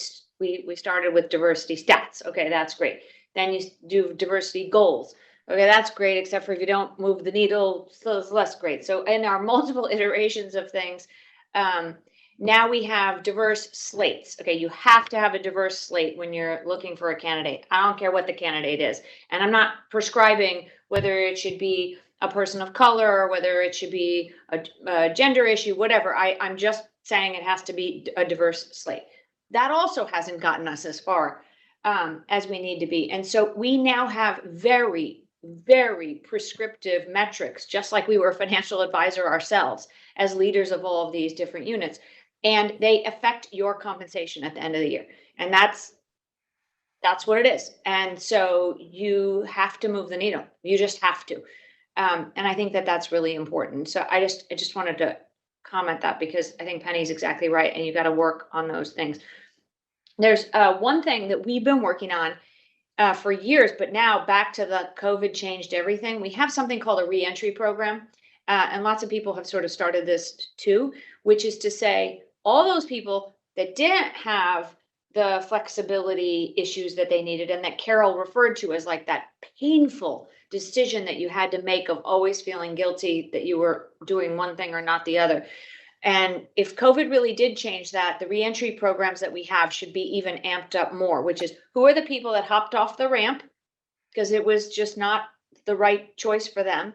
started with diversity stats. Okay, that's great. Then you do diversity goals. Okay, that's great, except for if you don't move the needle, so it's less great. So in our multiple iterations of things, now we have diverse slates. Okay, you have to have a diverse slate when you're looking for a candidate. I don't care what the candidate is. And I'm not prescribing whether it should be a person of color or whether it should be a gender issue, whatever. I'm just saying it has to be a diverse slate. That also hasn't gotten us as far as we need to be. And so we now have very, very prescriptive metrics, just like we were a financial advisor ourselves as leaders of all of these different units. And they affect your compensation at the end of the year. And that's what it is. And so you have to move the needle. You just have to. And I think that that's really important. So I just wanted to comment that, because I think Penny's exactly right. And you got to work on those things. There's one thing that we've been working on for years, but now back to the COVID changed everything. We have something called a reentry program. And lots of people have sort of started this too, which is to say, all those people that didn't have the flexibility issues that they needed, and that Carol referred to as like that painful decision that you had to make of always feeling guilty that you were doing one thing or not the other. And if COVID really did change that, the reentry programs that we have should be even amped up more, which is, who are the people that hopped off the ramp because it was just not the right choice for them,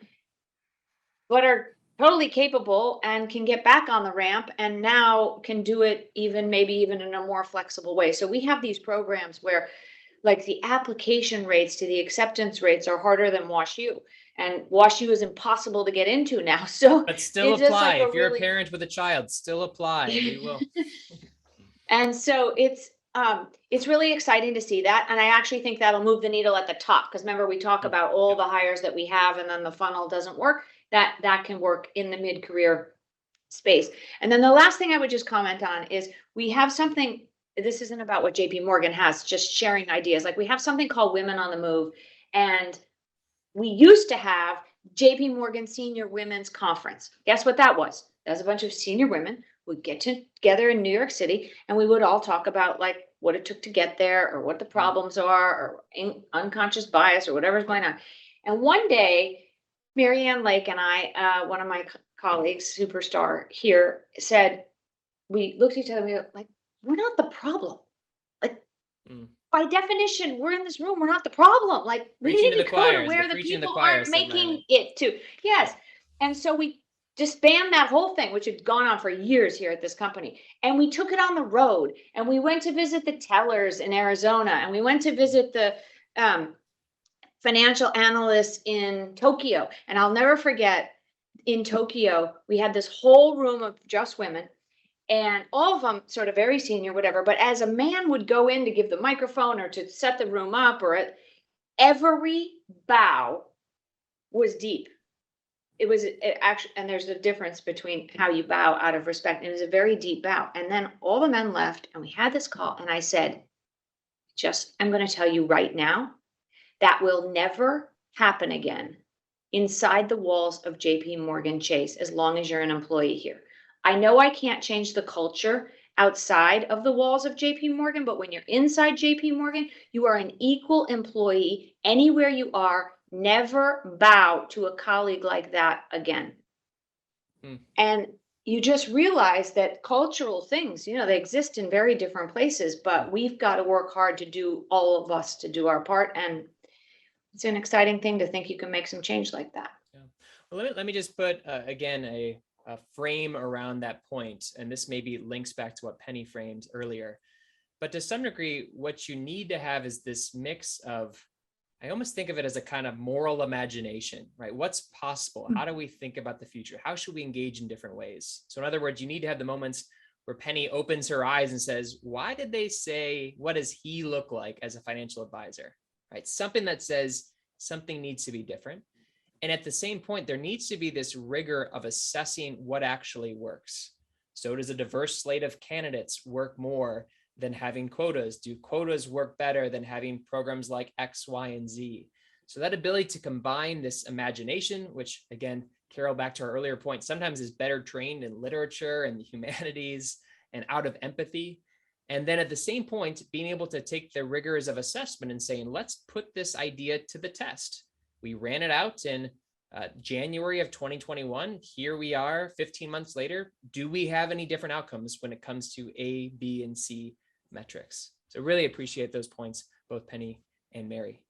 but are totally capable and can get back on the ramp and now can do it maybe even in a more flexible way. So we have these programs where like the application rates to the acceptance rates are harder than WashU, and WashU is impossible to get into now. So But still it's just apply. like If you're really... a parent with a child, still apply. We will. And so it's really exciting to see that. And I actually think that'll move the needle at the top, because remember, we talk about all the hires that we have and then the funnel doesn't work. That can work in the mid-career space. And then the last thing I would just comment on is we have something, this isn't about what JP Morgan has, just sharing ideas. Like we have something called Women on the Move. And we used to have JP Morgan Senior Women's Conference. Guess what that was? That was a bunch of senior women who would get together in New York City, and we would all talk about like what it took to get there, or what the problems are, or unconscious bias, or whatever's going on. And one day, Marianne Lake and I, one of my colleagues, superstar here, said, we looked at each other and we were like, we're not the problem. Like, by definition, we're in this room, we're not the problem. Like, we need to go to where the people aren't making it to. Yes. And so we disbanded that whole thing, which had gone on for years here at this company. And we took it on the road, and we went to visit the tellers in Arizona, and we went to visit the financial analysts in Tokyo. And I'll never forget, in Tokyo, we had this whole room of just women, and all of them sort of very senior, whatever. But as a man would go in to give the microphone or to set the room up, every bow was deep. It actually, and there's a difference between how you bow out of respect. It was a very deep bow. And then all the men left, and we had this call, and I said, I'm going to tell you right now, that will never happen again inside the walls of JP Morgan Chase as long as you're an employee here. I know I can't change the culture outside of the walls of JP Morgan, but when you're inside JP Morgan, you are an equal employee anywhere you are. Never bow to a colleague like that again. And you just realize that cultural things, they exist in very different places, but we've got to work hard to do, all of us, to do our part. And it's an exciting thing to think you can make some change like that. Yeah. Well, let me just put again a frame around that point, and this maybe links back to what Penny framed earlier. But to some degree, what you need to have is this mix of, I almost think of it as a kind of moral imagination, right? What's possible? How do we think about the future? How should we engage in different ways? So in other words, you need to have the moments where Penny opens her eyes and says, why did they say, what does he look like as a financial advisor, right? Something that says something needs to be different. And at the same point, there needs to be this rigor of assessing what actually works. So does a diverse slate of candidates work more than having quotas? Do quotas work better than having programs like X, Y, and Z? So that ability to combine this imagination, which again, Carol, back to our earlier point, sometimes is better trained in literature and the humanities and out of empathy. And then at the same point, being able to take the rigors of assessment and saying, let's put this idea to the test. We ran it out in January of 2021. Here we are 15 months later. Do we have any different outcomes when it comes to A, B, and C metrics? So really appreciate those points, both Penny and Mary.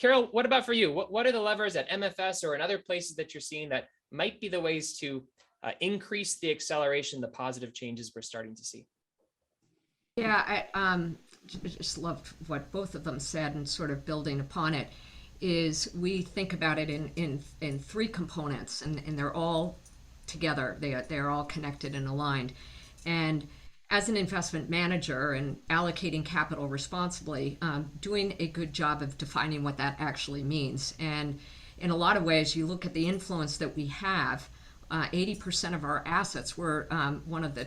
Carol, what about for you? What are the levers at MFS or in other places that you're seeing that might be the ways to increase the acceleration, the positive changes we're starting to see? Yeah, I just loved what both of them said, and sort of building upon it is we think about it in three components, and they're all together. They're all connected and aligned. And as an investment manager and allocating capital responsibly, doing a good job of defining what that actually means. And in a lot of ways, you look at the influence that we have. 80% of our assets, we're one of the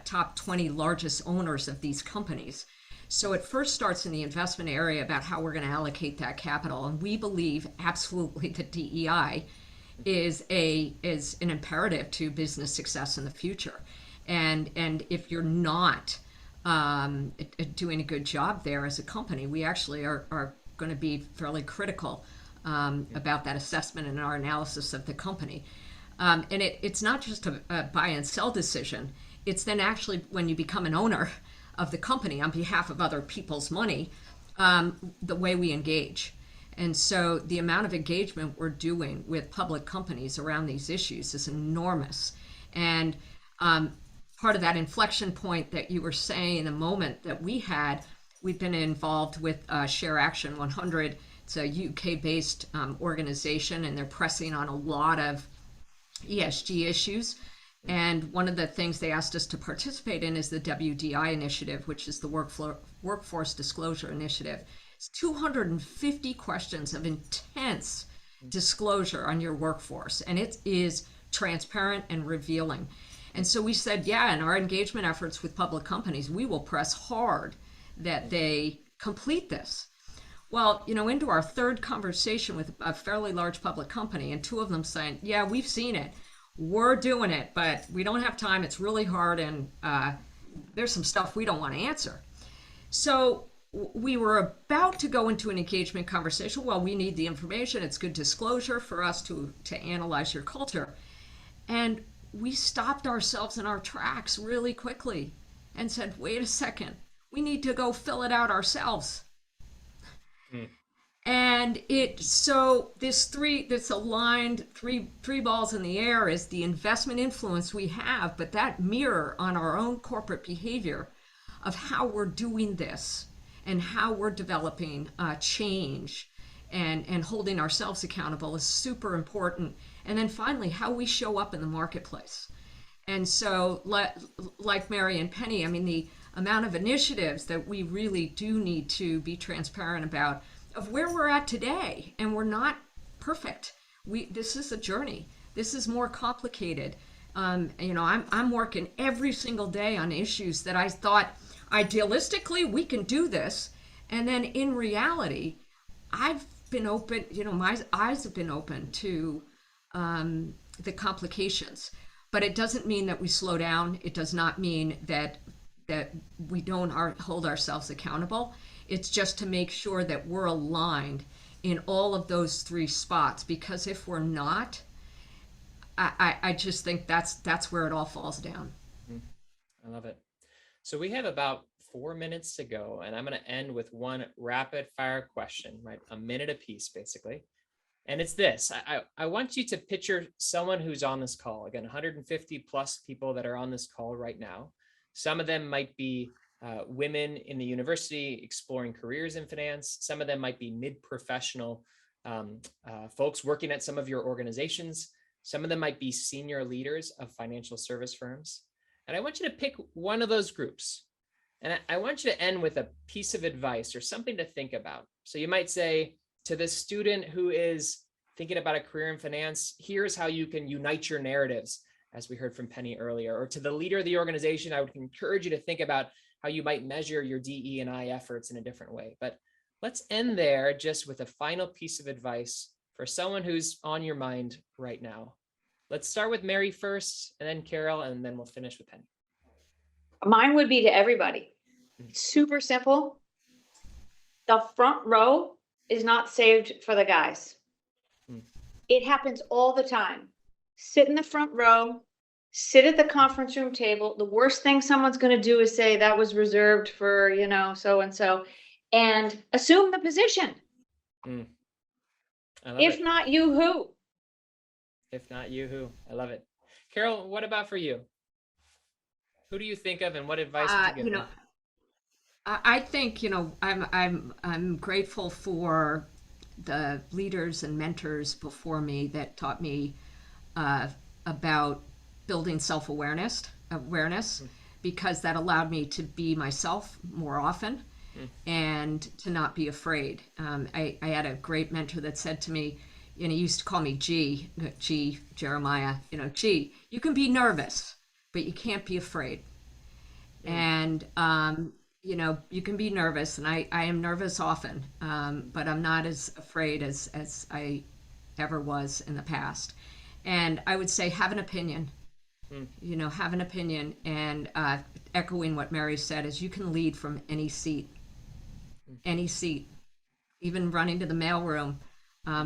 top 20 largest owners of these companies. So it first starts in the investment area about how we're going to allocate that capital. And we believe absolutely that DEI is an imperative to business success in the future. And if you're not doing a good job there as a company, we actually are going to be fairly critical about that assessment and our analysis of the company. And it's not just a buy and sell decision. It's then actually when you become an owner of the company on behalf of other people's money, the way we engage. And so the amount of engagement we're doing with public companies around these issues is enormous. And part of that inflection point that you were saying in the moment that we've been involved with Share Action 100. It's a UK-based organization, and they're pressing on a lot of ESG issues. And one of the things they asked us to participate in is the WDI initiative, which is the Workforce Disclosure Initiative. It's 250 questions of intense disclosure on your workforce, and it is transparent and revealing. And so we said, yeah, in our engagement efforts with public companies, we will press hard that they complete this. Well, into our third conversation with a fairly large public company, and two of them saying, yeah, we've seen it. We're doing it, but we don't have time. It's really hard, and there's some stuff we don't want to answer. So we were about to go into an engagement conversation. Well, we need the information. It's good disclosure for us to analyze your culture. And we stopped ourselves in our tracks really quickly and said, wait a second, we need to go fill it out ourselves. And this aligned three balls in the air is the investment influence we have, but that mirror on our own corporate behavior of how we're doing this and how we're developing change and holding ourselves accountable is super important. And then finally, how we show up in the marketplace. And so like Mary and Penny, I mean, the amount of initiatives that we really do need to be transparent about of where we're at today, and we're not perfect. This is a journey. This is more complicated. I'm working every single day on issues that I thought idealistically we can do this, and then in reality, I've been open. My eyes have been open to the complications. But it doesn't mean that we slow down. It does not mean that we don't hold ourselves accountable. It's just to make sure that we're aligned in all of those three spots, because if we're not, I just think that's where it all falls down. I love it. So we have about 4 minutes to go, and I'm going to end with one rapid fire question, right? A minute apiece, basically. And it's this. I want you to picture someone who's on this call. Again, 150 plus people that are on this call right now. Some of them might be women in the university exploring careers in finance. Some of them might be mid-professional folks working at some of your organizations. Some of them might be senior leaders of financial service firms. And I want you to pick one of those groups. And I want you to end with a piece of advice or something to think about. So you might say to the student who is thinking about a career in finance, here's how you can unite your narratives, as we heard from Penny earlier. Or to the leader of the organization, I would encourage you to think about how you might measure your DE&I efforts in a different way. But let's end there just with a final piece of advice for someone who's on your mind right now. Let's start with Mary first, and then Carol, and then we'll finish with Penny. Mine would be to everybody. Super simple. The front row is not saved for the guys. It happens all the time. Sit in the front row, sit at the conference room table. The worst thing someone's going to do is say that was reserved for, you know, so-and-so, and assume the position. If not you, who? If not you, who? I love it. Carol, what about for you? Who do you think of, and what advice would you give them? I think, I'm grateful for the leaders and mentors before me that taught me about building self-awareness, because that allowed me to be myself more often and to not be afraid. I had a great mentor that said to me, he used to call me G, Jeremiah, G, you can be nervous, but you can't be afraid. And, you can be nervous, and I am nervous often, but I'm not as afraid as I ever was in the past. And I would say have an opinion, have an opinion, and echoing what Mary said is you can lead from any seat, even running to the mailroom.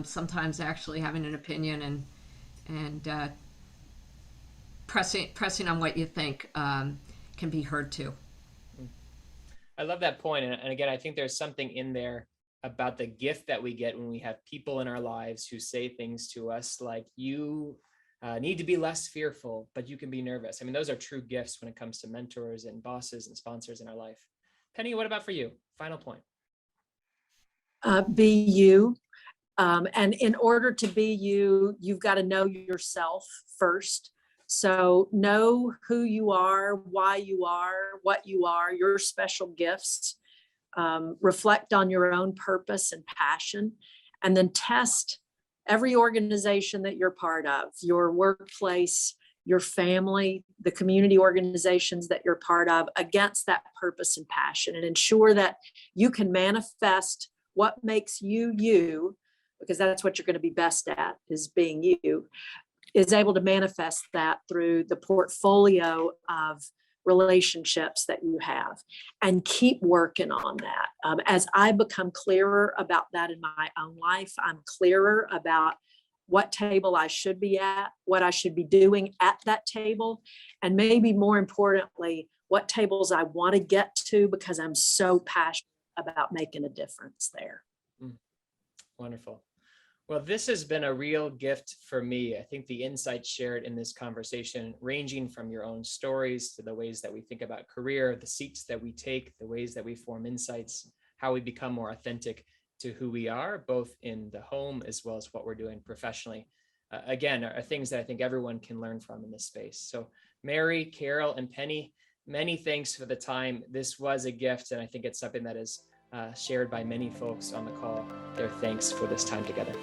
Sometimes actually having an opinion and pressing on what you think can be heard too. I love that point. And again, I think there's something in there about the gift that we get when we have people in our lives who say things to us like, you need to be less fearful, but you can be nervous. I mean, those are true gifts when it comes to mentors and bosses and sponsors in our life. Penny, what about for you? Final point. Be you. And in order to be you, you've got to know yourself first. So know who you are, why you are, what you are, your special gifts. Reflect on your own purpose and passion, and then test every organization that you're part of, your workplace, your family, the community organizations that you're part of, against that purpose and passion, and ensure that you can manifest what makes you you, because that's what you're going to be best at, is being you, is able to manifest that through the portfolio of relationships that you have, and keep working on that. As I become clearer about that in my own life, I'm clearer about what table I should be at, what I should be doing at that table, and maybe more importantly, what tables I want to get to, because I'm so passionate about making a difference there. Wonderful. Well, this has been a real gift for me. I think the insights shared in this conversation, ranging from your own stories to the ways that we think about career, the seats that we take, the ways that we form insights, how we become more authentic to who we are, both in the home as well as what we're doing professionally, again, are things that I think everyone can learn from in this space. So Mary, Carol, and Penny, many thanks for the time. This was a gift, and I think it's something that is shared by many folks on the call. Their thanks for this time together.